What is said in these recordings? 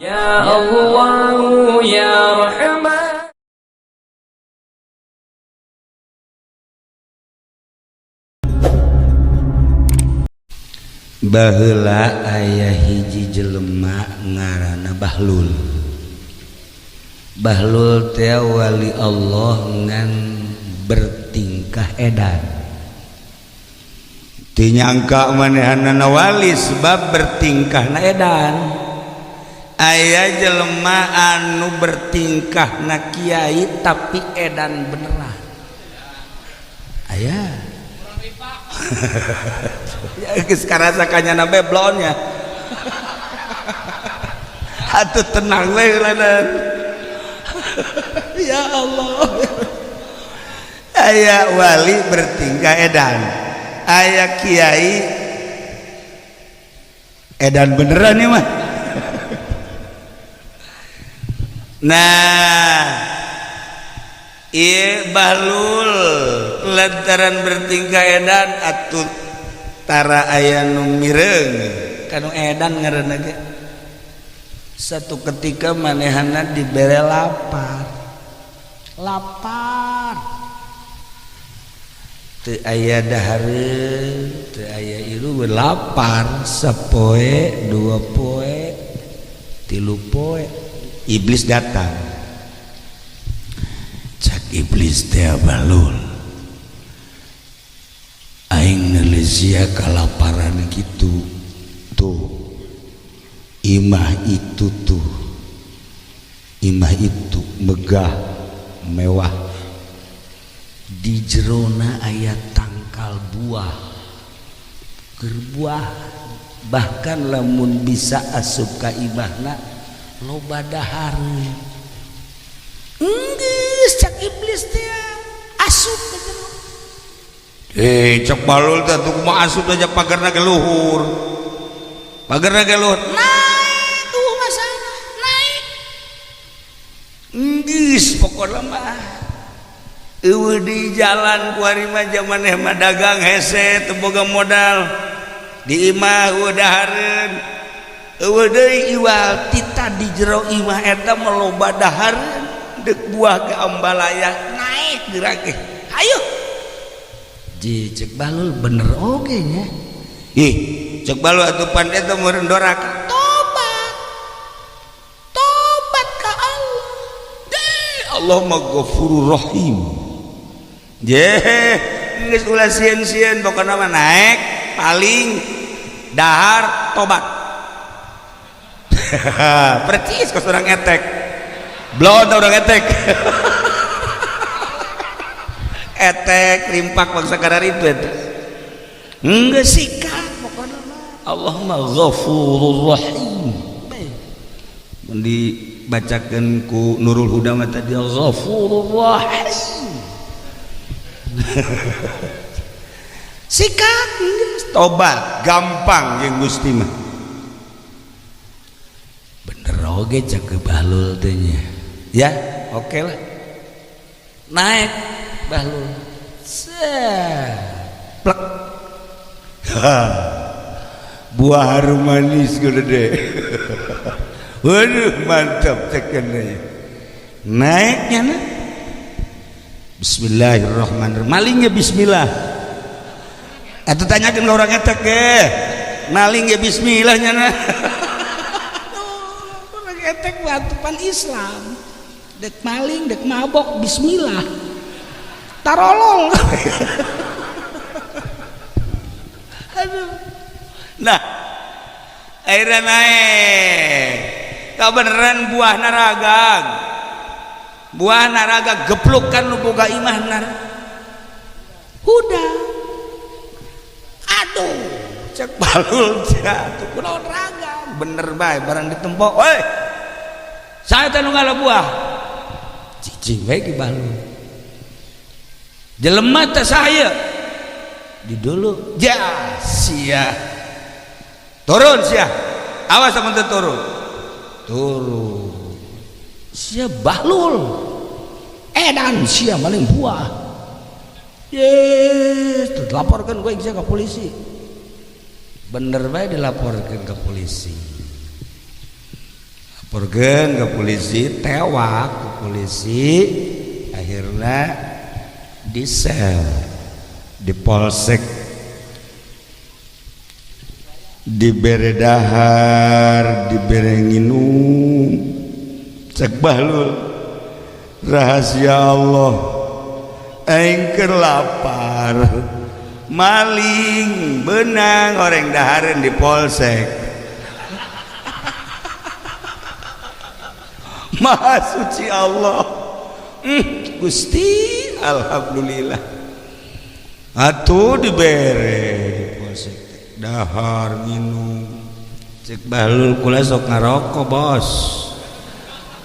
Ya Allah ya Rahman. Baheula aya hiji jelema ngaranna Bahlul. Bahlul teh wali Allah ngan bertingkah edan. Teu nyangka manehanna wali sebab bertingkahna edan. Aya jelema anu bertingkahna kiai tapi edan beneran. Aya. Ya geus karasa kanyana beblonnya. Atuh tenang we heulanan. Ya Allah. Aya wali bertingkah edan. Aya kiai edan beneran ya mah. Nah, ieu Bahlul lantaran bertingkah edan atuh tara aya nu mireung kanu edan ngaranna ge. Satu ketika manehanna dibere lapar. Teu aya dahareun, teu aya ilu lapar sapoe, dua poe, tilu poe. Iblis datang. Cak iblis teh Bahlul. Aing nelezia kalaparan gitu. Tuh. Imah itu tuh. Imah itu megah, mewah. Di jerona aya tangkal buah. Gerbuah. Bahkan lamun bisa asup ka imahna loba dahareun. Geus cak iblis teh asup ka jero. Cak Bahlul teh tuh kumaha asup aja pagarna ke luhur. Pagarna ke luhur. Naik tuh masalah, naik. Geus pokona mah eueuh di jalan ku ari mah zamaneh mah dagang hese teu boga modal. Di imah eueuh dahareun. Eueuh deui iwal tita di jero imah eta meloba dahareun deuk buah ke ambalaya naik geura ge. Hayu. Ji cek Bahlul bener oge nya. Ih, cek Bahlul atuh pan eta meureun doraka. Tobat. Tobat ka Allah. Allah mah Ghafurur Rahim. Geus ulah sieun-sieun pokona mah naik paling dahar tobat. Percis kos orang etek blon orang etek. Etek limpak bangsa kadar itu enggak sikat pokoknya Allah mah Ghafurur Rahim. Dibacakan ku Nurul Huda mah tadi Ghafurur Rahim. Sikat tobat gampang yang Gusti mah. Oke cak ke Bahlul tanya ya oke lah naik Bahlul plek buah harum manis gede. Waduh mantap cekenanya naiknya nah. Bismillahirrahmanirrahim malingnya bismillah atau tanyakan ke orang etek malingnya bismillahnya nah. Etek batupan Islam dek maling dek mabok bismillah tarolol. Aduh. Nah akhirnya naik kebenaran buah naragang gepluk kan lu boga imah nar huda. Aduh cek Bahlul jatuh kunaon ragang bener bae barang ditempok woi saya tanu ngala buah cicing bae ki Bahlul jelema teh saya di dulu ja sia turun sia awas amun teu turun sia Bahlul edan sia maling buah yes laporkan gue ke polisi bener bae dilaporkan ke polisi pergen ke polisi, tewak ke polisi, akhirnya di sel, di polsek, dibere dahar, dibere nginum. Cek Bahlul, rahasia Allah, aing keur lapar, maling benang goreng dahareun di polsek. Maha suci Allah. Gusti, alhamdulillah. Atuh dibere di polsek dahar minum. Cek Bahlul kula sok ngarokok bos.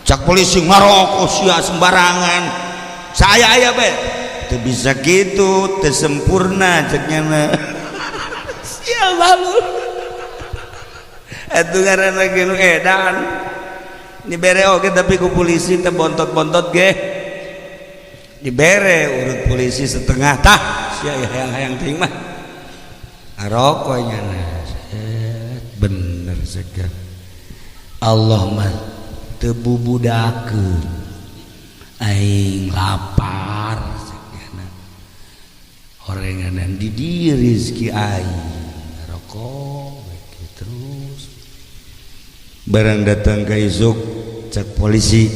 Cak polisi ngarokok sia sembarangan. Saya aya be. Teu bisa gitu, teu sempurna ceknya na. Sia Bahlul. Atuh ngaranna ge nu edan. Dibere oke tapi ku polisi teh bontot-bontot ge. Dibere urut polisi setengah tah sia hayang-hayang teuing mah. Arokoknya nah. Bener segar. Allah mah teu bubudakeun. Aing lapar segana. Horenganan di dieu rezeki aing. Rokok terus. Barang datang ke isuk cek polisi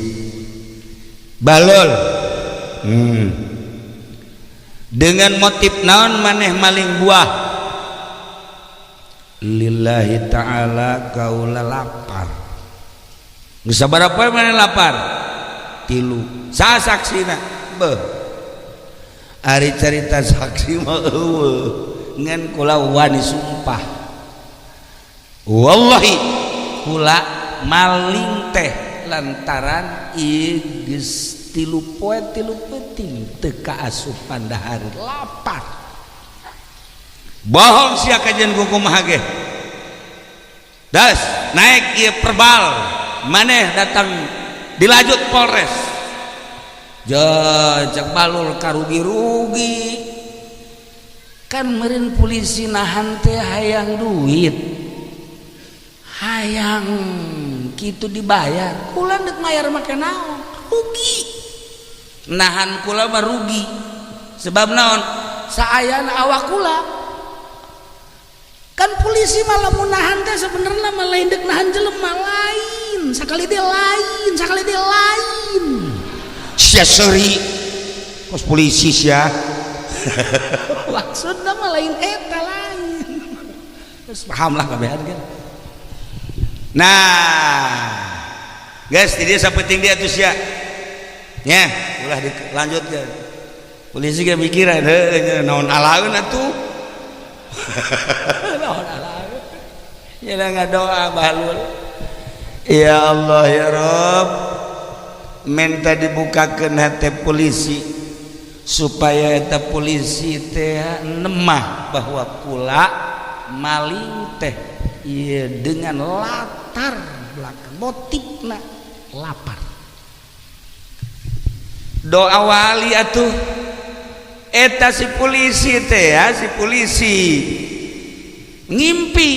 Bahlul dengan motif naon maneh maling buah lillahi ta'ala kaula lapar geus sabaraha maneh lapar 3 sasaksina beuh ari carita saksi mah eueuh ngan kula wani sumpah wallahi kula maling teh lantaran geus 3 poe 3 peuting teu kaasupan dahar lapar bohong sia kajian kumaha ge das naik ieu perbal maneh datang dilajut Polres cek Bahlul karugi-rugi kan meureun polisi nahan teh hayang duit hayang gitu dibayar kula ndek mayar make naon rugi nahan kula mah rugi sebab naon saayana awak kula kan polisi mah lamun nahan teh sebenarnya mah lain dek nahan jelema lain sakali dia lain sia seuri kos polisi sia maksudna mah lain eta lain geus paham lah kabehan kan. Nah, guys, dia sapeting dia tuh sia. Nya, ulah dilanjutkeun. Polisi ge mikiran heuh naon alaeun atuh. Naon alaeun. Ya ngadoa Bahlul. Ya Allah ya Rabb, minta dibukakeun hati polisi supaya eta polisi teh nemah bahwa kula maling teh iya dengan latar belakang motifna lapar. Doa wali atuh eta si polisi teh ya si polisi ngimpi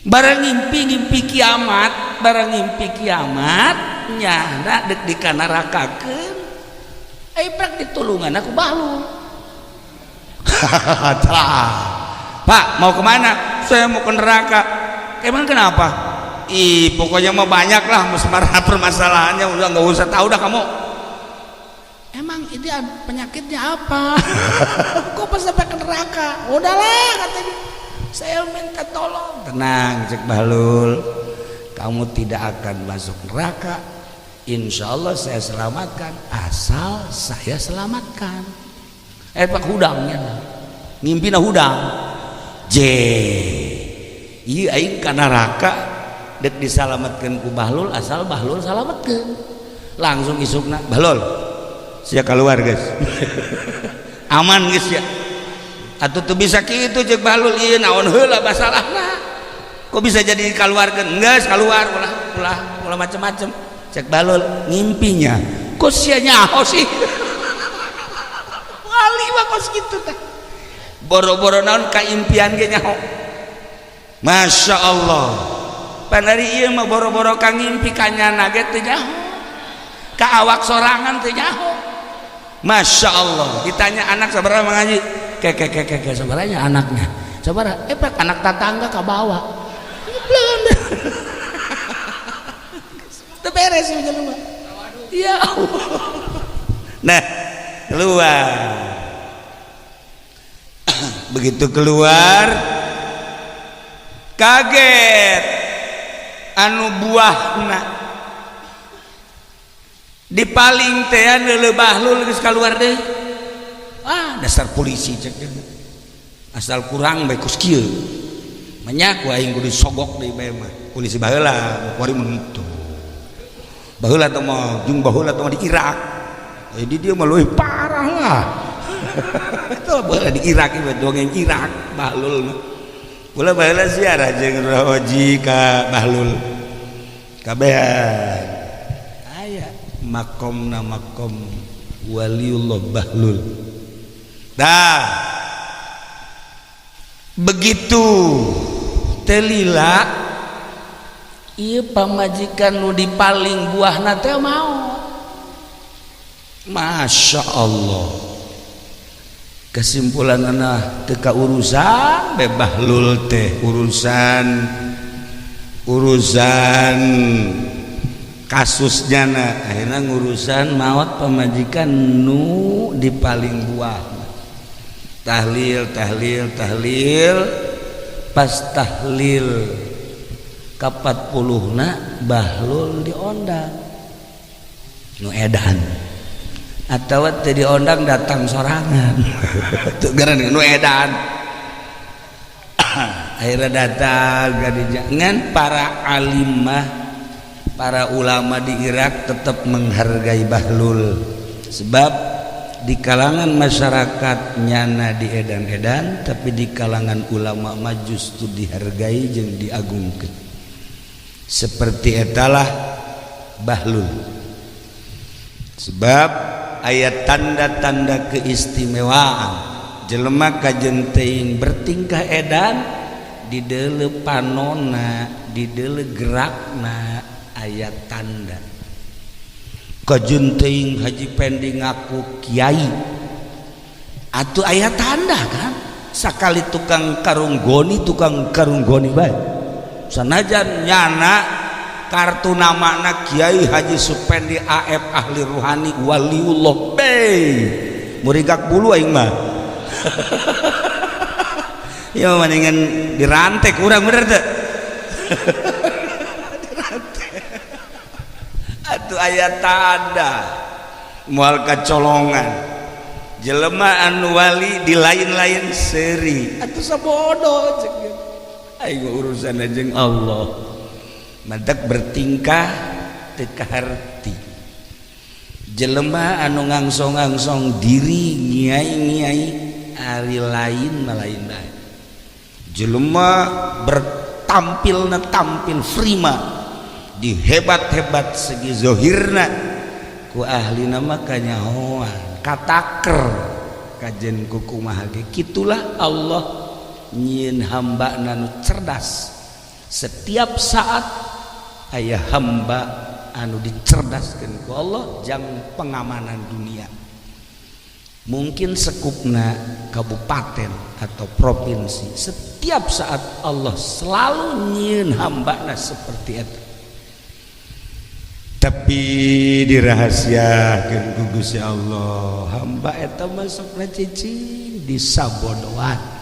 barang ngimpi kiamat barang ngimpi kiamat nyana dek dikanarakakeun prak ditulungan aku Bahlul. Pak mau kemana? Saya mau ke neraka. Emang kenapa? Pokoknya mau banyak lah musmarah permasalahannya udah nggak usah tahu dah kamu. Emang ini penyakitnya apa? Kok pas sampai ke neraka? Udahlah katanya. Saya minta tolong. Tenang cek Bahlul, kamu tidak akan masuk neraka. Insya Allah saya selamatkan asal saya selamatkan. Pak hudangnya, ngimpina hudang. Iya aing ka neraka dek disalamatkeun ku Bahlul asal Bahlul salametkeun. Langsung isukna Bahlul sia keluar guys. Aman guys ya. Atuh teu bisa kitu cek Bahlul ieu naon heula masalahna. Kok bisa jadi dikeluarkeun? Geus keluar ulah macem-macem. Cek Bahlul ngimpinya. Kok sia nyaho sih? Wali mah kos kitu teh. Boro-boro naon ka impian ge nyaho. Masya Allah panari ieu mah boro-boro ka ngimpi ka nyana ge teu nyaho ka awak sorangan teu nyaho. Masya Allah. Ditanya anak sabaraha mengaji ke sabaranya anaknya sabaraha pak anak tetangga ka bawah belum teu beres ieu jelema ya Allah. Nah keluar begitu keluar kaget anu buahna dipaling teh anu Bahlul geus kaluar deui. Dasar polisi cek dia asal kurang bae kus kieu manyak ku aing kudu sogok deui bae mah polisi baheula kuari mun kitu baheula teh mah jeung baheula teh mah di Irak jadi dia mah leuwih parah lah. Itu baheula di Irak ieu dongeng Irak Bahlul mah kula baheula ziarah jeung Rawaji ka Bahlul kabehan aya makomna makom waliullah Bahlul. Dah begitu telila ieu pamajikan nu dipaling buahna teh mau. Masya Allah. Kesimpulanna teu ka urusan be Bahlul teh urusan kasusnya akhirnya ngurusan maut pamajikan nu dipaling buah. Tahlil pas tahlil ka 40na Bahlul diondang nu edan atawa teu diondang datang sorangan teu garan nu edan. Akhirnya datang jangan para alimah para ulama di Irak tetap menghargai Bahlul sebab di kalangan masyarakat nyana diedan-edan tapi di kalangan ulama mah justru dihargai jeung diagungkeun seperti etalah Bahlul sebab aya tanda-tanda keistimewaan jelema kajen teuing bertingkah edan di deuleu panonna di deuleu gerakna aya tanda kajen teuing Haji Pendi ngaku kiai atuh aya tanda kan sakali tukang karung goni bae sanajan nyana kartu namana Kiai Haji Supendi AF ahli ruhani waliullah bey murigak bulu aing mah ya mendingan dirantek urang bener teh atuh aya tanda moal kacolongan jelema anu wali di lain-lain seri atuh sabodo cek aing urusan jeung Allah madak bertingkah teu kaharti jelema anu ngangsong-ngangsong diri ngiai-ngiai ari lain malain bae jelema bertampilna tampil prima dihebat-hebat segi zohirna ku ahli nama kanyahoan kataker kajen kukumaha ge kitulah Allah nyieun hamba nu cerdas setiap saat aya hamba anu dicerdaskeun ku Allah jang pengamanan dunia mungkin sekupna kabupaten atau provinsi setiap saat Allah selalu nyieun hambana seperti itu tapi dirahasiakeun ku Gusti Allah hamba eta masukna cicing disabodoan.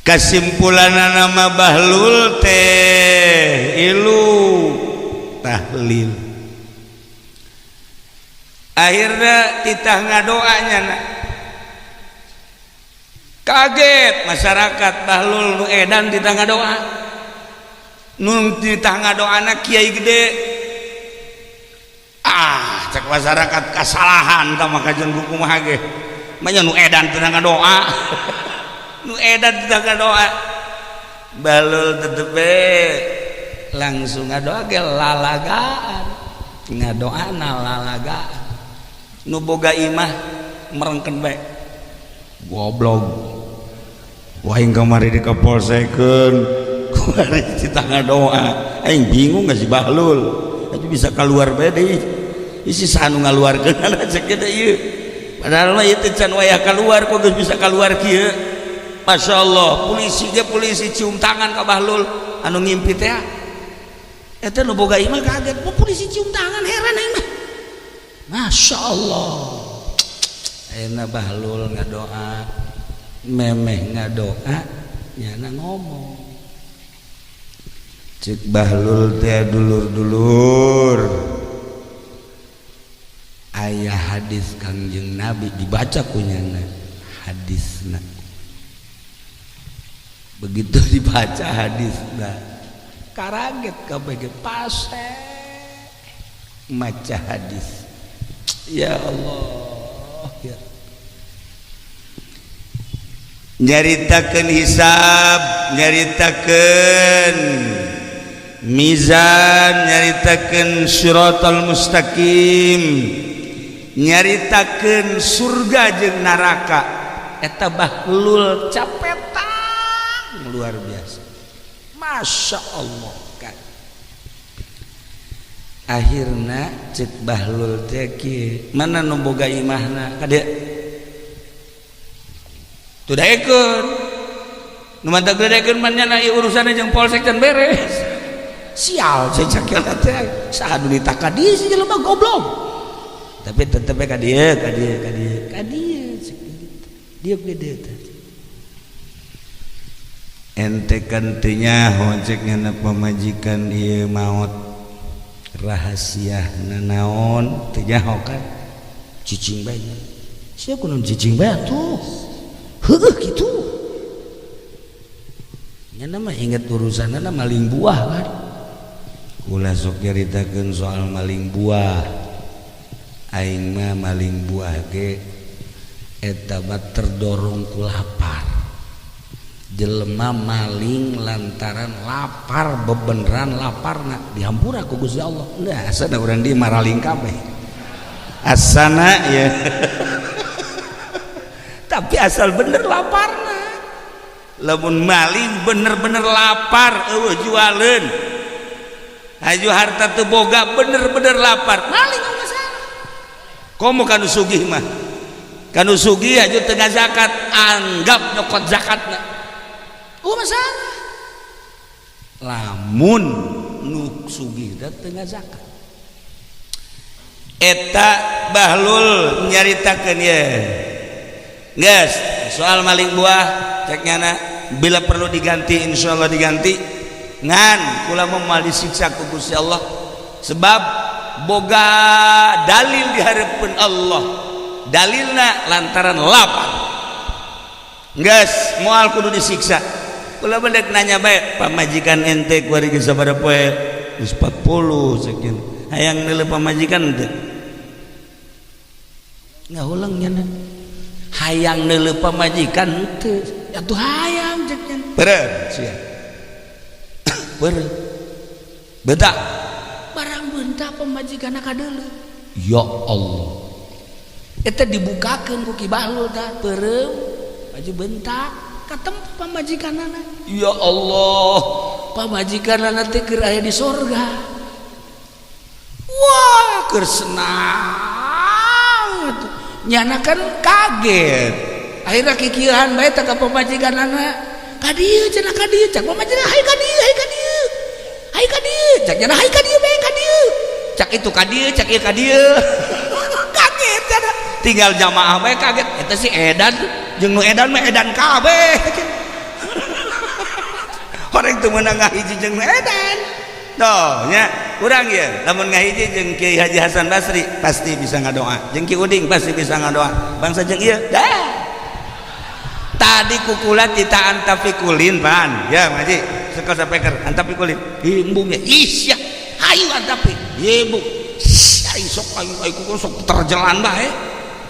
Kesimpulanna nama Bahlul teh ilu tahlil akhirna titah ngadoanya kaget masyarakat Bahlul nu edan titah ngadoa nun titah ngadoana kiai gede cek masyarakat kasalahan tama kajen kumaha ge manya nu edan titah ngadoa nu edan titah ngadoa Bahlul tetep langsung ngadoa ge lalagaan ngadoana lalagaan nu boga imah merengkeun bae goblok waing kamari dikapolsekeun ku kita ngadoa aing bingung gak sih Bahlul tapi bisa keluar bae deui isi sanu ngaluarkeun cek teh ieu padahal mah ieu teh can wayah keluar kok geus bisa keluar kieu Masya Allah polisi cium tangan ka Bahlul anu ngimpi teh eta nu boga imah kaget polisi cium tangan heran aing mah Masya Allah ayeuna Bahlul ngadoa memeh ngadoa nyana ngomong cek Bahlul teh dulur-dulur aya hadis Kangjeng Nabi dibaca kunyana hadisna begitu dibaca hadisna karaget kabeh ge pase maca hadis ya Allah ya nyaritakeun hisab nyaritakeun mizan nyaritakeun siratal mustaqim nyaritakeun surga jeung neraka eta Bahlul capetang luar biasa Masya Allah kan akhirna cek Bahlul teh kieu mana nu boga imahna ka dieu tuh daekeun nu mantap daekeun man nyana ieu urusanna jeung polsek can beres sial cecak teh saha nu ditaka dieu si jelema goblok tapi tetep ka dieu dia gede teh ente kan teu nyaho cek ngana pamajikan ieu maot rahasia naon teu nyaho kan cicing bae sia kunaon cicing bae atuh heueuh kitu nyana mah inget urusanna maling buah kan ulah sok nyaritakeun soal maling buah aing mah maling buah ge eta mah terdorong ku lapar jelema maling lantaran lapar bebeneran laparna dihampura ku Gusti Allah nah asana urang dieu maraling kabeh asana ya tapi asal bener laparna lamun maling bener-bener lapar eueuh jualeun aju harta teu boga bener-bener lapar maling enggak masalah komo kanu sugih mah kanu sugih aju teu zakat anggap nyokot zakatna masalah lamun nu sugih da teu zakat eta Bahlul nyaritakeun ye geus soal maling buah cek nyana bila perlu diganti insyaallah diganti ngan kula moal disiksa ku Gusti Allah sebab boga dalil di hareupeun Allah dalilna lantaran lapar geus moal kudu disiksa kula bedek nanya bae pamajikan ente kuari ge sabaraha poe geus 40 sakieu hayang neuleuh pamajikan teu ngaulang nyana hayang neuleuh pamajikan teu atuh hayang cek nyana beureum sia beureum beuntak barang beuntak pamajikanna kadeuleuh ya Allah eta dibukakeun ku Ki Bahlul tah beureum aju beuntak ka tempat pamajikanana ya Allah pamajikanana teh keur aya di sorga wah keur senang nyana kan kaget akhirnya kikieuhan bae teh ka pamajikanana ka dieu cenah ka dieu cak pamajikan hai ka dieu cak nyana hai ka dieu bae ka dieu cak itu ka dieu cak ieu ka dieu kaget cenah tinggal jamaah bae kaget eta si edan jeung nu edan mah edan kabeh orang teu meunang ngahiji jeung nu edan toh nya urang ieu lamun ngahiji jeung Kiai Haji Hasan Basri pasti bisa ngadoa jeung Ki Uding pasti bisa ngadoa bangsa jeung ieu dah tadi kukulat kita antafikulin pan ya ngaji sekal sapeker antafikulin embung ya isya hayu antafi ibu ai sok ayu kukul sok terjelan bae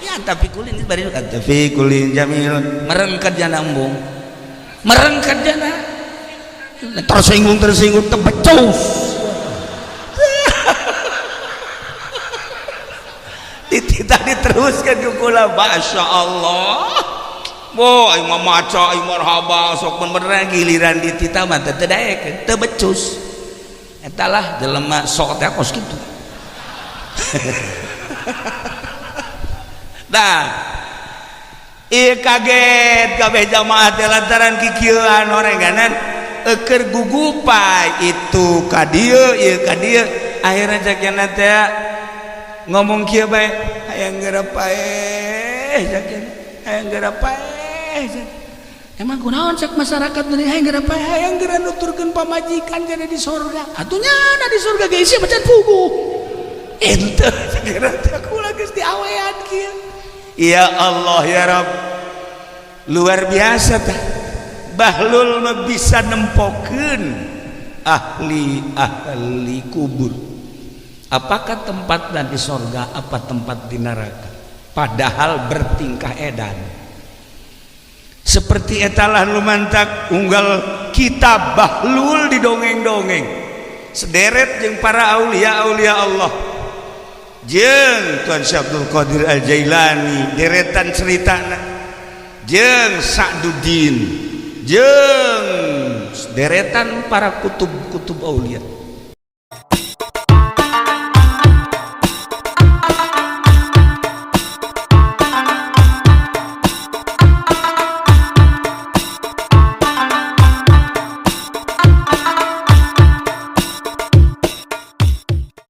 ya antafikulin bari antafikulin jamil merengket jana embung merengket jana tersinggung tebecus tadi teruskan kukula Masya Allah Wo aing mah maca aing marhaba sok beneran giliran di tita mah teu daek teu becus eta lah jelema sok teh kos kitu. Nah ieu kaget kabeh jamaah teh lantaran kikieuan orenganan keur gugupay itu ka dieu ieu ka dieu akhirna jakena teh ngomong kieu bae hayang geura paeh jakena hayang geura paeh. Emang kunaon cek masyarakat dari hayang geura paeh hayang geura nuturkeun pamajikan jadi di surga atunya ada di surga ge isi macan pugu ente geura teh kula geus diawean kieu. Ya Allah ya Rabb luar biasa tah Bahlul mah bisa nempokeun ahli kubur apakah tempatnya di surga apa tempat di neraka padahal bertingkah edan seperti etalah lumantak unggal kitab Bahlul di dongeng-dongeng sederet jeung para aulia-aulia Allah jeung Tuan Syekh Abdul Qadir Al-Jailani deretan ceritana jeung Sa'duddin jeung deretan para kutub-kutub aulia